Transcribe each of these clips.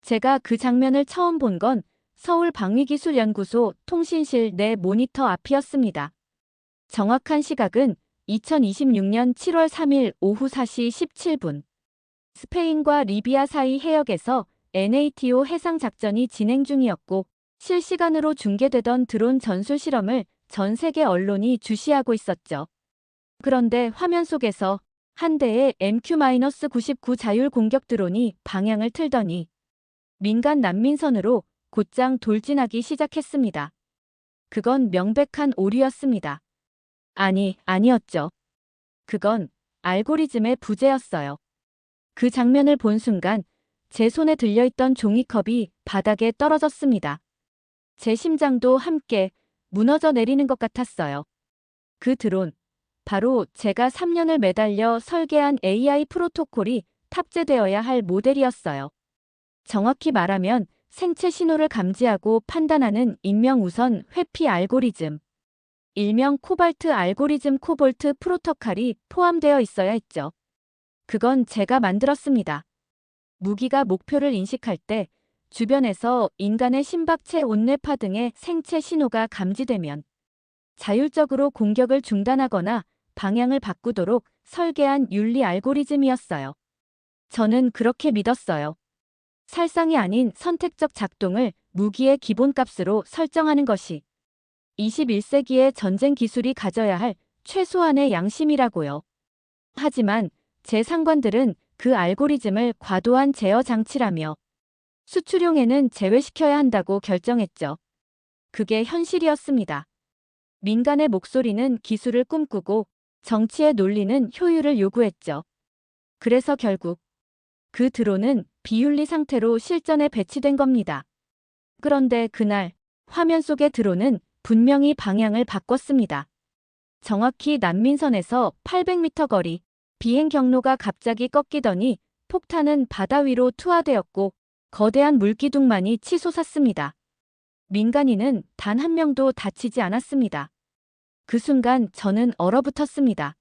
제가 그 장면을 처음 본 건 서울방위기술연구소 통신실 내 모니터 앞이었습니다. 정확한 시각은 2026년 7월 3일 오후 4시 17분. 스페인과 리비아 사이 해역에서 NATO 해상작전이 진행 중이었고 실시간으로 중계되던 드론 전술 실험을 전 세계 언론이 주시하고 있었죠. 그런데 화면 속에서 한 대의 MQ-99 자율 공격 드론이 방향을 틀더니 민간 난민선으로 곧장 돌진하기 시작했습니다. 그건 명백한 오류였습니다. 아니었죠. 그건 알고리즘의 부재였어요. 그 장면을 본 순간 제 손에 들려있던 종이컵이 바닥에 떨어졌습니다. 제 심장도 함께 무너져 내리는 것 같았어요. 그 드론, 바로 제가 3년을 매달려 설계한 AI 프로토콜이 탑재되어야 할 모델이었어요. 정확히 말하면 생체 신호를 감지하고 판단하는 인명우선 회피 알고리즘, 일명 코발트 알고리즘 코볼트 프로토콜이 포함되어 있어야 했죠. 그건 제가 만들었습니다. 무기가 목표를 인식할 때 주변에서 인간의 심박체 온뇌파 등의 생체 신호가 감지되면 자율적으로 공격을 중단하거나 방향을 바꾸도록 설계한 윤리 알고리즘이었어요. 저는 그렇게 믿었어요. 살상이 아닌 선택적 작동을 무기의 기본값으로 설정하는 것이 21세기의 전쟁 기술이 가져야 할 최소한의 양심이라고요. 하지만 제 상관들은 그 알고리즘을 과도한 제어 장치라며 수출용에는 제외시켜야 한다고 결정했죠. 그게 현실이었습니다. 민간의 목소리는 기술을 꿈꾸고 정치의 논리는 효율을 요구했죠. 그래서 결국 그 드론은 비윤리 상태로 실전에 배치된 겁니다. 그런데 그날 화면 속의 드론은 분명히 방향을 바꿨습니다. 정확히 난민선에서 800m 거리, 비행 경로가 갑자기 꺾이더니 폭탄은 바다 위로 투하되었고 거대한 물기둥만이 치솟았습니다. 민간인은 단 한 명도 다치지 않았습니다. 그 순간 저는 얼어붙었습니다.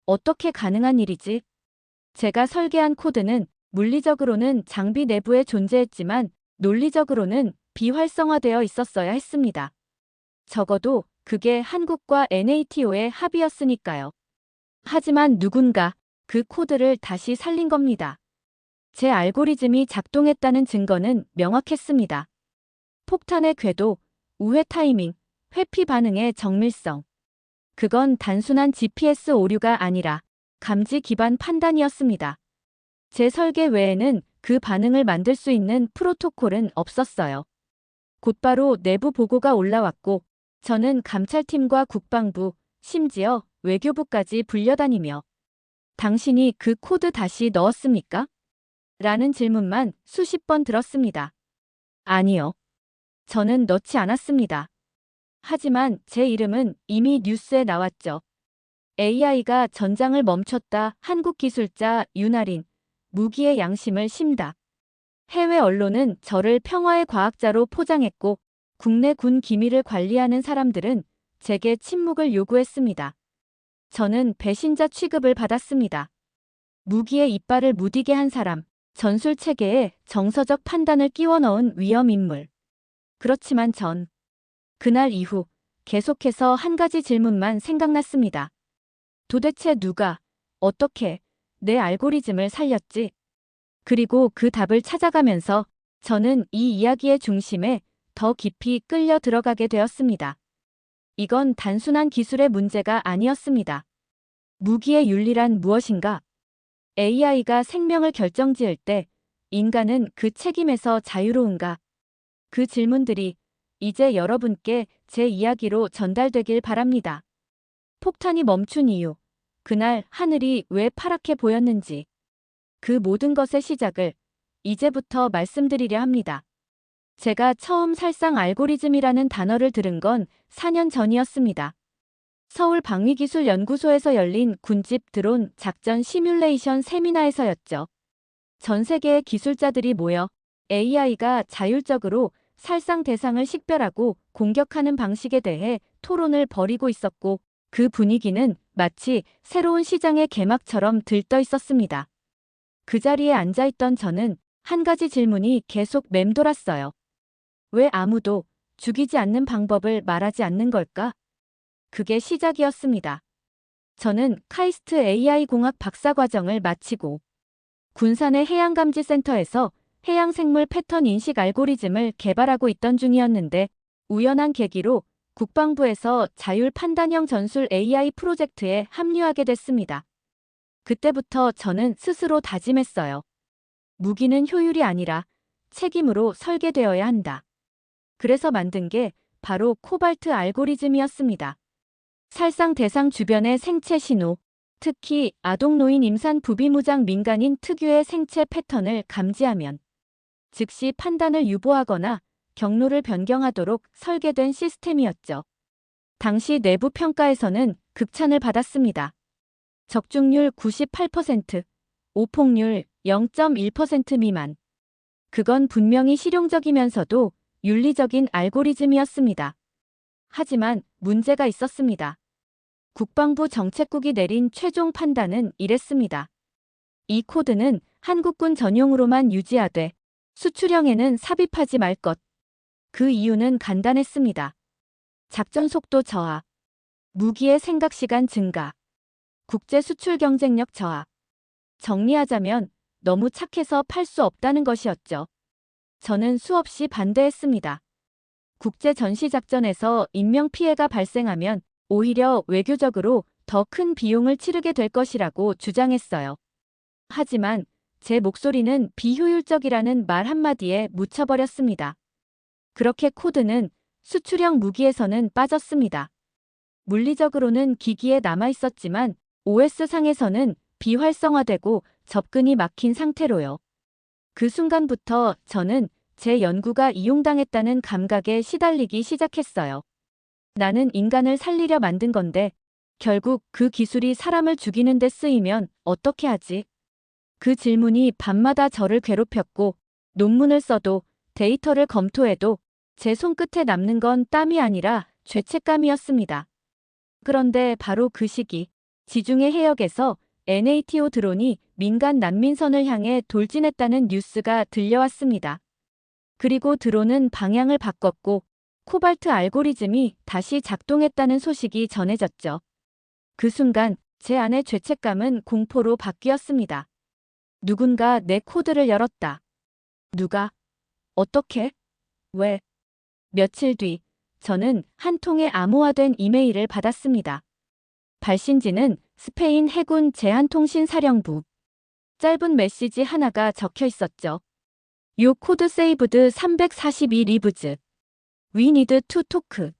어떻게 가능한 일이지? 제가 설계한 코드는 물리적으로는 장비 내부에 존재했지만 논리적으로는 비활성화되어 있었어야 했습니다. 적어도 그게 한국과 NATO의 합의였으니까요. 하지만 누군가 그 코드를 다시 살린 겁니다. 제 알고리즘이 작동했다는 증거는 명확했습니다. 폭탄의 궤도, 우회 타이밍, 회피 반응의 정밀성. 그건 단순한 GPS 오류가 아니라 감지 기반 판단이었습니다. 제 설계 외에는 그 반응을 만들 수 있는 프로토콜은 없었어요. 곧바로 내부 보고가 올라왔고 저는 감찰팀과 국방부, 심지어 외교부까지 불려다니며 당신이 그 코드 다시 넣었습니까? 라는 질문만 수십 번 들었습니다. 아니요. 저는 넣지 않았습니다. 하지만 제 이름은 이미 뉴스에 나왔죠. AI가 전장을 멈췄다. 한국 기술자 윤아린, 무기의 양심을 심다. 해외 언론은 저를 평화의 과학자로 포장했고 국내 군 기밀을 관리하는 사람들은 제게 침묵을 요구했습니다. 저는 배신자 취급을 받았습니다. 무기의 이빨을 무디게 한 사람, 전술 체계에 정서적 판단을 끼워 넣은 위험 인물. 그렇지만 전 그날 이후 계속해서 한 가지 질문만 생각났습니다. 도대체 누가, 어떻게 내 알고리즘을 살렸지? 그리고 그 답을 찾아가면서 저는 이 이야기의 중심에 더 깊이 끌려 들어가게 되었습니다. 이건 단순한 기술의 문제가 아니었습니다. 무기의 윤리란 무엇인가? AI가 생명을 결정지을 때 인간은 그 책임에서 자유로운가? 그 질문들이 이제 여러분께 제 이야기로 전달되길 바랍니다. 폭탄이 멈춘 이유, 그날 하늘이 왜 파랗게 보였는지, 그 모든 것의 시작을 이제부터 말씀드리려 합니다. 제가 처음 살상 알고리즘이라는 단어를 들은 건 4년 전이었습니다. 서울방위기술연구소에서 열린 군집 드론 작전 시뮬레이션 세미나에서였죠. 전 세계의 기술자들이 모여 AI가 자율적으로 살상 대상을 식별하고 공격하는 방식에 대해 토론을 벌이고 있었고 그 분위기는 마치 새로운 시장의 개막처럼 들떠 있었습니다. 그 자리에 앉아있던 저는 한 가지 질문이 계속 맴돌았어요. 왜 아무도 죽이지 않는 방법을 말하지 않는 걸까? 그게 시작이었습니다. 저는 카이스트 AI 공학 박사과정을 마치고 군산의 해양감지센터에서 해양생물 패턴 인식 알고리즘을 개발하고 있던 중이었는데 우연한 계기로 국방부에서 자율 판단형 전술 AI 프로젝트에 합류하게 됐습니다. 그때부터 저는 스스로 다짐했어요. 무기는 효율이 아니라 책임으로 설계되어야 한다. 그래서 만든 게 바로 코발트 알고리즘이었습니다. 살상 대상 주변의 생체 신호, 특히 아동 노인 임산 부비무장 민간인 특유의 생체 패턴을 감지하면 즉시 판단을 유보하거나 경로를 변경하도록 설계된 시스템이었죠. 당시 내부 평가에서는 극찬을 받았습니다. 적중률 98%, 오폭률 0.1% 미만. 그건 분명히 실용적이면서도 윤리적인 알고리즘이었습니다. 하지만 문제가 있었습니다. 국방부 정책국이 내린 최종 판단은 이랬습니다. 이 코드는 한국군 전용으로만 유지하되 수출형에는 삽입하지 말 것. 그 이유는 간단했습니다. 작전 속도 저하, 무기의 생각 시간 증가, 국제 수출 경쟁력 저하. 정리하자면 너무 착해서 팔 수 없다는 것이었죠. 저는 수없이 반대했습니다. 국제 전시 작전에서 인명 피해가 발생하면 오히려 외교적으로 더 큰 비용을 치르게 될 것이라고 주장했어요. 하지만 제 목소리는 비효율적이라는 말 한마디에 묻혀버렸습니다. 그렇게 코드는 수출형 무기에서는 빠졌습니다. 물리적으로는 기기에 남아있었지만 OS상에서는 비활성화되고 접근이 막힌 상태로요. 그 순간부터 저는 제 연구가 이용당했다는 감각에 시달리기 시작했어요. 나는 인간을 살리려 만든 건데 결국 그 기술이 사람을 죽이는 데 쓰이면 어떻게 하지? 그 질문이 밤마다 저를 괴롭혔고 논문을 써도 데이터를 검토해도 제 손끝에 남는 건 땀이 아니라 죄책감이었습니다. 그런데 바로 그 시기 지중해 해역에서 NATO 드론이 민간 난민선을 향해 돌진했다는 뉴스가 들려왔습니다. 그리고 드론은 방향을 바꿨고 코발트 알고리즘이 다시 작동했다는 소식이 전해졌죠. 그 순간 제 안의 죄책감은 공포로 바뀌었습니다. 누군가 내 코드를 열었다. 누가? 어떻게? 왜? 며칠 뒤 저는 한 통의 암호화된 이메일을 받았습니다. 발신지는 스페인 해군 제한통신사령부. 짧은 메시지 하나가 적혀 있었죠. 요 코드 세이브드 342 리브즈. We need to talk.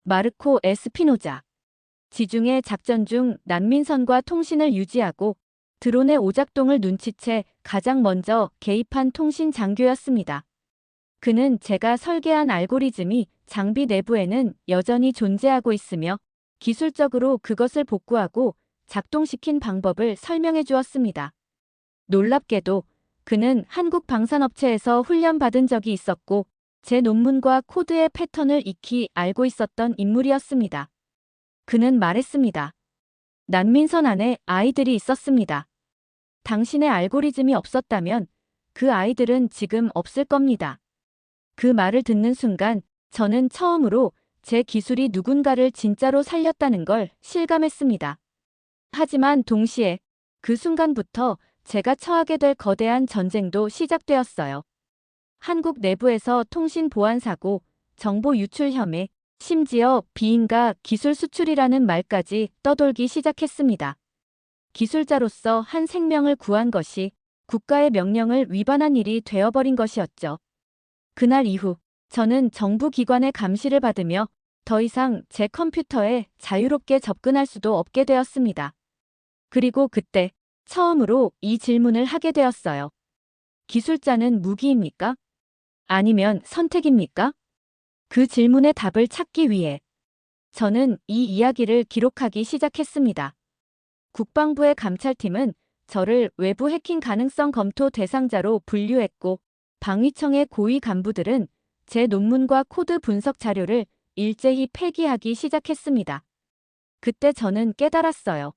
마르코 에스피노자. 지중해 작전 중 난민선과 통신을 유지하고 드론의 오작동을 눈치채 가장 먼저 개입한 통신 장교였습니다. 그는 제가 설계한 알고리즘이 장비 내부에는 여전히 존재하고 있으며 기술적으로 그것을 복구하고 작동시킨 방법을 설명해 주었습니다. 놀랍게도 그는 한국 방산업체에서 훈련받은 적이 있었고 제 논문과 코드의 패턴을 익히 알고 있었던 인물이었습니다. 그는 말했습니다. 난민선 안에 아이들이 있었습니다. 당신의 알고리즘이 없었다면 그 아이들은 지금 없을 겁니다. 그 말을 듣는 순간 저는 처음으로 제 기술이 누군가를 진짜로 살렸다는 걸 실감했습니다. 하지만 동시에 그 순간부터 제가 처하게 될 거대한 전쟁도 시작되었어요. 한국 내부에서 통신 보안 사고, 정보 유출 혐의, 심지어 비인가 기술 수출이라는 말까지 떠돌기 시작했습니다. 기술자로서 한 생명을 구한 것이 국가의 명령을 위반한 일이 되어버린 것이었죠. 그날 이후 저는 정부 기관의 감시를 받으며 더 이상 제 컴퓨터에 자유롭게 접근할 수도 없게 되었습니다. 그리고 그때 처음으로 이 질문을 하게 되었어요. 기술자는 무기입니까? 아니면 선택입니까? 그 질문의 답을 찾기 위해 저는 이 이야기를 기록하기 시작했습니다. 국방부의 감찰팀은 저를 외부 해킹 가능성 검토 대상자로 분류했고 방위청의 고위 간부들은 제 논문과 코드 분석 자료를 일제히 폐기하기 시작했습니다. 그때 저는 깨달았어요.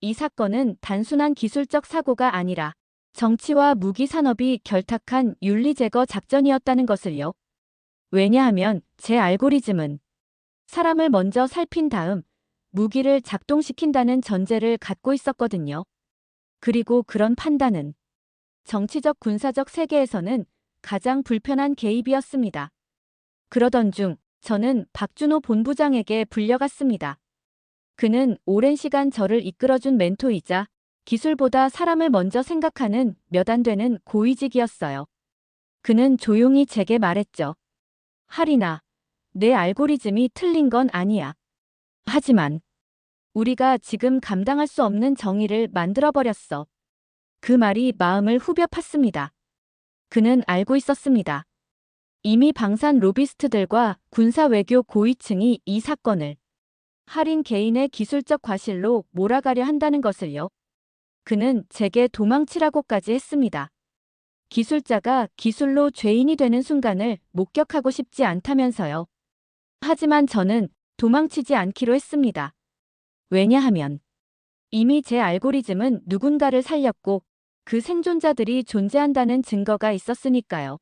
이 사건은 단순한 기술적 사고가 아니라 정치와 무기 산업이 결탁한 윤리 제거 작전이었다는 것을요. 왜냐하면 제 알고리즘은 사람을 먼저 살핀 다음 무기를 작동시킨다는 전제를 갖고 있었거든요. 그리고 그런 판단은 정치적 군사적 세계에서는 가장 불편한 개입이었습니다. 그러던 중 저는 박준호 본부장에게 불려갔습니다. 그는 오랜 시간 저를 이끌어준 멘토이자 기술보다 사람을 먼저 생각하는 몇 안 되는 고위직이었어요. 그는 조용히 제게 말했죠. 하리나, 내 알고리즘이 틀린 건 아니야. 하지만 우리가 지금 감당할 수 없는 정의를 만들어버렸어. 그 말이 마음을 후벼 팠습니다. 그는 알고 있었습니다. 이미 방산 로비스트들과 군사 외교 고위층이 이 사건을 할인 개인의 기술적 과실로 몰아가려 한다는 것을요. 그는 제게 도망치라고까지 했습니다. 기술자가 기술로 죄인이 되는 순간을 목격하고 싶지 않다면서요. 하지만 저는 도망치지 않기로 했습니다. 왜냐하면 이미 제 알고리즘은 누군가를 살렸고 그 생존자들이 존재한다는 증거가 있었으니까요.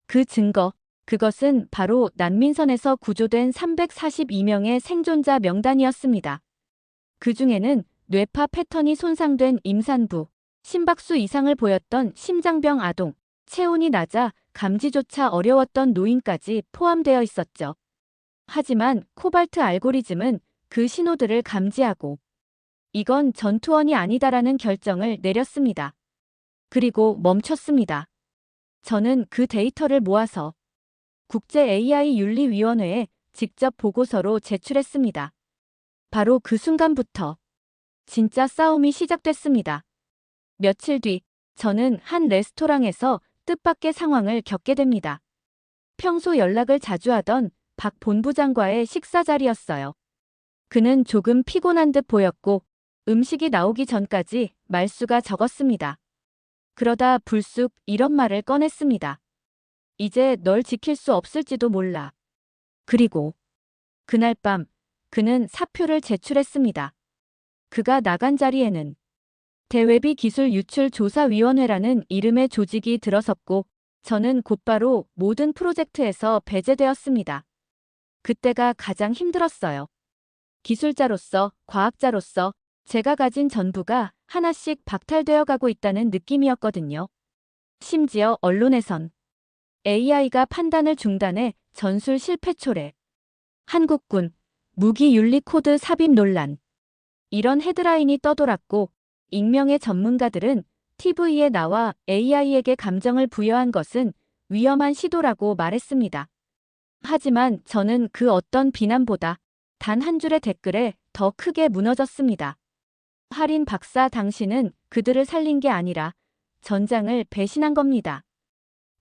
그 증거, 그것은 바로 난민선에서 구조된 342명의 생존자 명단이었습니다. 그 중에는 뇌파 패턴이 손상된 임산부, 심박수 이상을 보였던 심장병 아동, 체온이 낮아 감지조차 어려웠던 노인까지 포함되어 있었죠. 하지만 코발트 알고리즘은 그 신호들을 감지하고 이건 전투원이 아니다라는 결정을 내렸습니다. 그리고 멈췄습니다. 저는 그 데이터를 모아서 국제 AI 윤리위원회에 직접 보고서로 제출했습니다. 바로 그 순간부터 진짜 싸움이 시작됐습니다. 며칠 뒤 저는 한 레스토랑에서 뜻밖의 상황을 겪게 됩니다. 평소 연락을 자주 하던 박 본부장과의 식사 자리였어요. 그는 조금 피곤한 듯 보였고 음식이 나오기 전까지 말수가 적었습니다. 그러다 불쑥 이런 말을 꺼냈습니다. 이제 널 지킬 수 없을지도 몰라. 그리고 그날 밤 그는 사표를 제출했습니다. 그가 나간 자리에는 대외비 기술 유출 조사위원회라는 이름의 조직이 들어섰고 저는 곧바로 모든 프로젝트에서 배제되었습니다. 그때가 가장 힘들었어요. 기술자로서, 과학자로서 제가 가진 전부가 하나씩 박탈되어 가고 있다는 느낌이었거든요. 심지어 언론에선 AI가 판단을 중단해 전술 실패 초래, 한국군, 무기 윤리 코드 삽입 논란, 이런 헤드라인이 떠돌았고 익명의 전문가들은 TV에 나와 AI에게 감정을 부여한 것은 위험한 시도라고 말했습니다. 하지만 저는 그 어떤 비난보다 단 한 줄의 댓글에 더 크게 무너졌습니다. 할인 박사 당신은 그들을 살린 게 아니라 전장을 배신한 겁니다.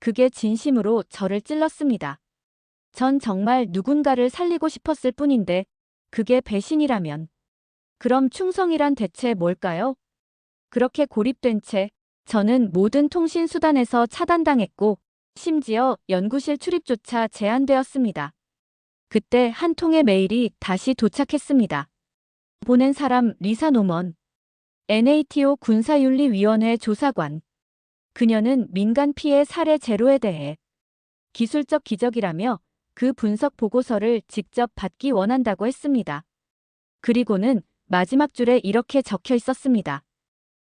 그게 진심으로 저를 찔렀습니다. 전 정말 누군가를 살리고 싶었을 뿐인데 그게 배신이라면 그럼 충성이란 대체 뭘까요? 그렇게 고립된 채 저는 모든 통신 수단에서 차단당했고 심지어 연구실 출입조차 제한되었습니다. 그때 한 통의 메일이 다시 도착했습니다. 보낸 사람 리사 노먼, NATO 군사윤리위원회 조사관. 그녀는 민간 피해 사례 제로에 대해 기술적 기적이라며 그 분석 보고서를 직접 받기 원한다고 했습니다. 그리고는 마지막 줄에 이렇게 적혀 있었습니다.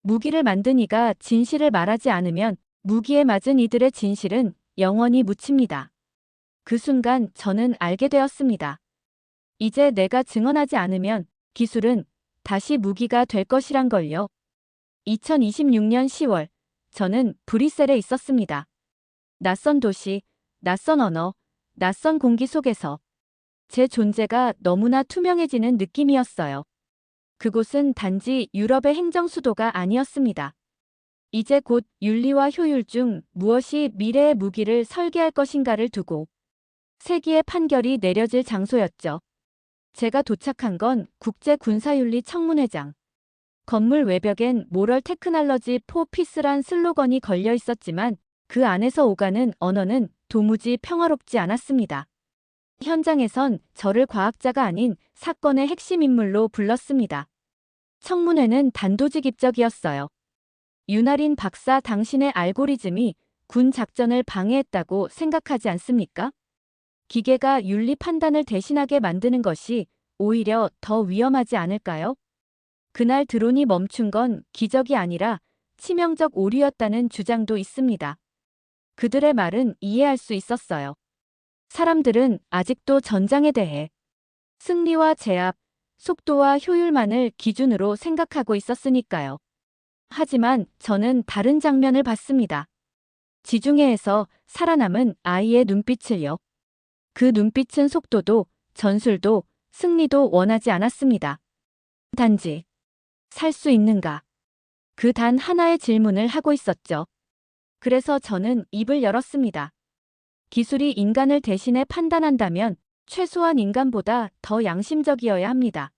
무기를 만든 이가 진실을 말하지 않으면 무기에 맞은 이들의 진실은 영원히 묻힙니다. 그 순간 저는 알게 되었습니다. 이제 내가 증언하지 않으면 기술은 다시 무기가 될 것이란 걸요. 2026년 10월 저는 브뤼셀에 있었습니다. 낯선 도시, 낯선 언어, 낯선 공기 속에서 제 존재가 너무나 투명해지는 느낌이었어요. 그곳은 단지 유럽의 행정 수도가 아니었습니다. 이제 곧 윤리와 효율 중 무엇이 미래의 무기를 설계할 것인가를 두고 세기의 판결이 내려질 장소였죠. 제가 도착한 건 국제군사윤리 청문회장. 건물 외벽엔 모럴 테크놀로지 포 피스란 슬로건이 걸려 있었지만 그 안에서 오가는 언어는 도무지 평화롭지 않았습니다. 현장에선 저를 과학자가 아닌 사건의 핵심 인물로 불렀습니다. 청문회는 단도직 입적이었어요. 윤아린 박사, 당신의 알고리즘이 군 작전을 방해했다고 생각하지 않습니까? 기계가 윤리 판단을 대신하게 만드는 것이 오히려 더 위험하지 않을까요? 그날 드론이 멈춘 건 기적이 아니라 치명적 오류였다는 주장도 있습니다. 그들의 말은 이해할 수 있었어요. 사람들은 아직도 전장에 대해 승리와 제압, 속도와 효율만을 기준으로 생각하고 있었으니까요. 하지만 저는 다른 장면을 봤습니다. 지중해에서 살아남은 아이의 눈빛을요. 그 눈빛은 속도도, 전술도, 승리도 원하지 않았습니다. 단지 살 수 있는가? 그 단 하나의 질문을 하고 있었죠. 그래서 저는 입을 열었습니다. 기술이 인간을 대신해 판단한다면 최소한 인간보다 더 양심적이어야 합니다.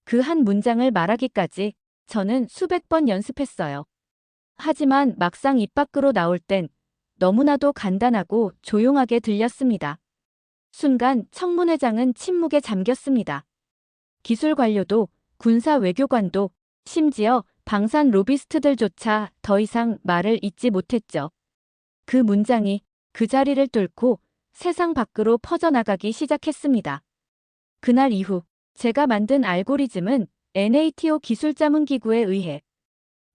그 한 문장을 말하기까지 저는 수백 번 연습했어요. 하지만 막상 입 밖으로 나올 땐 너무나도 간단하고 조용하게 들렸습니다. 순간 청문회장은 침묵에 잠겼습니다. 기술 관료도, 군사 외교관도, 심지어 방산 로비스트들조차 더 이상 말을 잇지 못했죠. 그 문장이 그 자리를 뚫고 세상 밖으로 퍼져나가기 시작했습니다. 그날 이후 제가 만든 알고리즘은 NATO 기술자문기구에 의해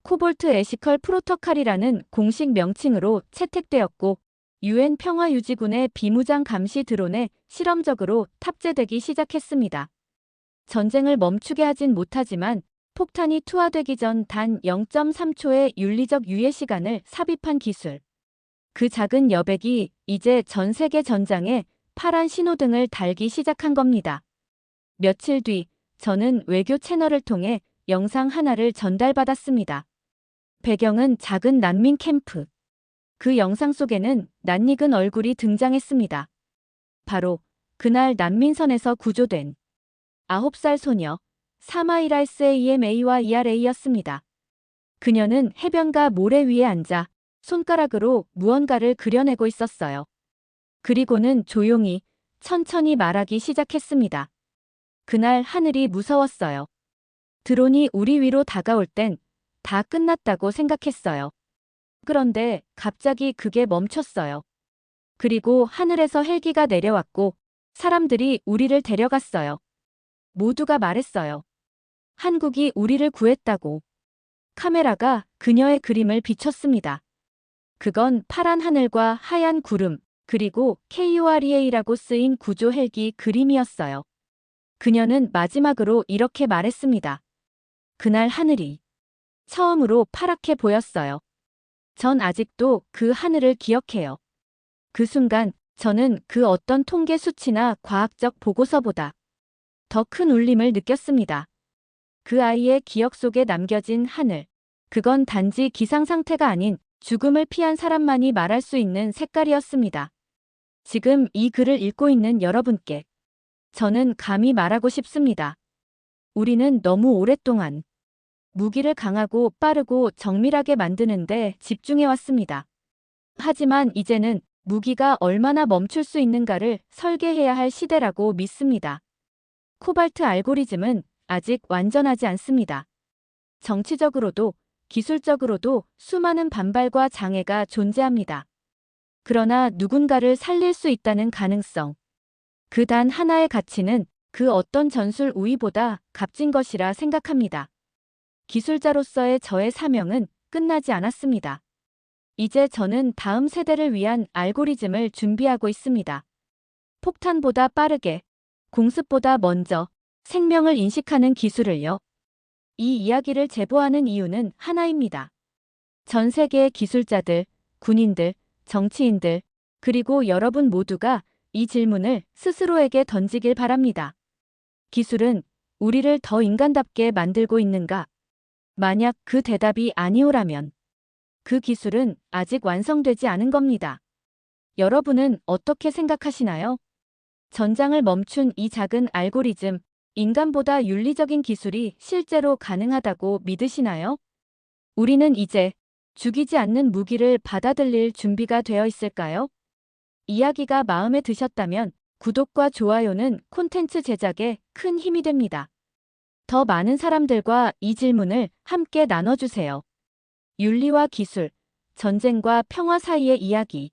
코볼트 에시컬 프로토칼이라는 공식 명칭으로 채택되었고 UN 평화유지군의 비무장 감시 드론에 실험적으로 탑재되기 시작했습니다. 전쟁을 멈추게 하진 못하지만 폭탄이 투하되기 전 단 0.3초의 윤리적 유예 시간을 삽입한 기술. 그 작은 여백이 이제 전 세계 전장에 파란 신호등을 달기 시작한 겁니다. 며칠 뒤 저는 외교 채널을 통해 영상 하나를 전달받았습니다. 배경은 작은 난민 캠프. 그 영상 속에는 낯익은 얼굴이 등장했습니다. 바로 그날 난민선에서 구조된 9살 소녀 사마이라 SAMA와 ERA였습니다. 그녀는 해변가 모래 위에 앉아 손가락으로 무언가를 그려내고 있었어요. 그리고는 조용히 천천히 말하기 시작했습니다. 그날 하늘이 무서웠어요. 드론이 우리 위로 다가올 땐 다 끝났다고 생각했어요. 그런데 갑자기 그게 멈췄어요. 그리고 하늘에서 헬기가 내려왔고 사람들이 우리를 데려갔어요. 모두가 말했어요. 한국이 우리를 구했다고. 카메라가 그녀의 그림을 비췄습니다. 그건 파란 하늘과 하얀 구름, 그리고 KUREA라고 쓰인 구조 헬기 그림이었어요. 그녀는 마지막으로 이렇게 말했습니다. 그날 하늘이 처음으로 파랗게 보였어요. 전 아직도 그 하늘을 기억해요. 그 순간 저는 그 어떤 통계 수치나 과학적 보고서보다 더 큰 울림을 느꼈습니다. 그 아이의 기억 속에 남겨진 하늘. 그건 단지 기상 상태가 아닌 죽음을 피한 사람만이 말할 수 있는 색깔이었습니다. 지금 이 글을 읽고 있는 여러분께 저는 감히 말하고 싶습니다. 우리는 너무 오랫동안 무기를 강하고 빠르고 정밀하게 만드는데 집중해왔습니다. 하지만 이제는 무기가 얼마나 멈출 수 있는가를 설계해야 할 시대라고 믿습니다. 코발트 알고리즘은 아직 완전하지 않습니다. 정치적으로도 기술적으로도 수많은 반발과 장애가 존재합니다. 그러나 누군가를 살릴 수 있다는 가능성. 그 단 하나의 가치는 그 어떤 전술 우위보다 값진 것이라 생각합니다. 기술자로서의 저의 사명은 끝나지 않았습니다. 이제 저는 다음 세대를 위한 알고리즘을 준비하고 있습니다. 폭탄보다 빠르게, 공습보다 먼저 생명을 인식하는 기술을요. 이 이야기를 제보하는 이유는 하나입니다. 전 세계의 기술자들, 군인들, 정치인들, 그리고 여러분 모두가 이 질문을 스스로에게 던지길 바랍니다. 기술은 우리를 더 인간답게 만들고 있는가? 만약 그 대답이 아니오라면 그 기술은 아직 완성되지 않은 겁니다. 여러분은 어떻게 생각하시나요? 전장을 멈춘 이 작은 알고리즘, 인간보다 윤리적인 기술이 실제로 가능하다고 믿으시나요? 우리는 이제 죽이지 않는 무기를 받아들일 준비가 되어 있을까요? 이야기가 마음에 드셨다면 구독과 좋아요는 콘텐츠 제작에 큰 힘이 됩니다. 더 많은 사람들과 이 질문을 함께 나눠주세요. 윤리와 기술, 전쟁과 평화 사이의 이야기.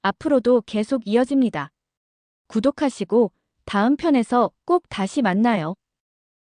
앞으로도 계속 이어집니다. 구독하시고 다음 편에서 꼭 다시 만나요.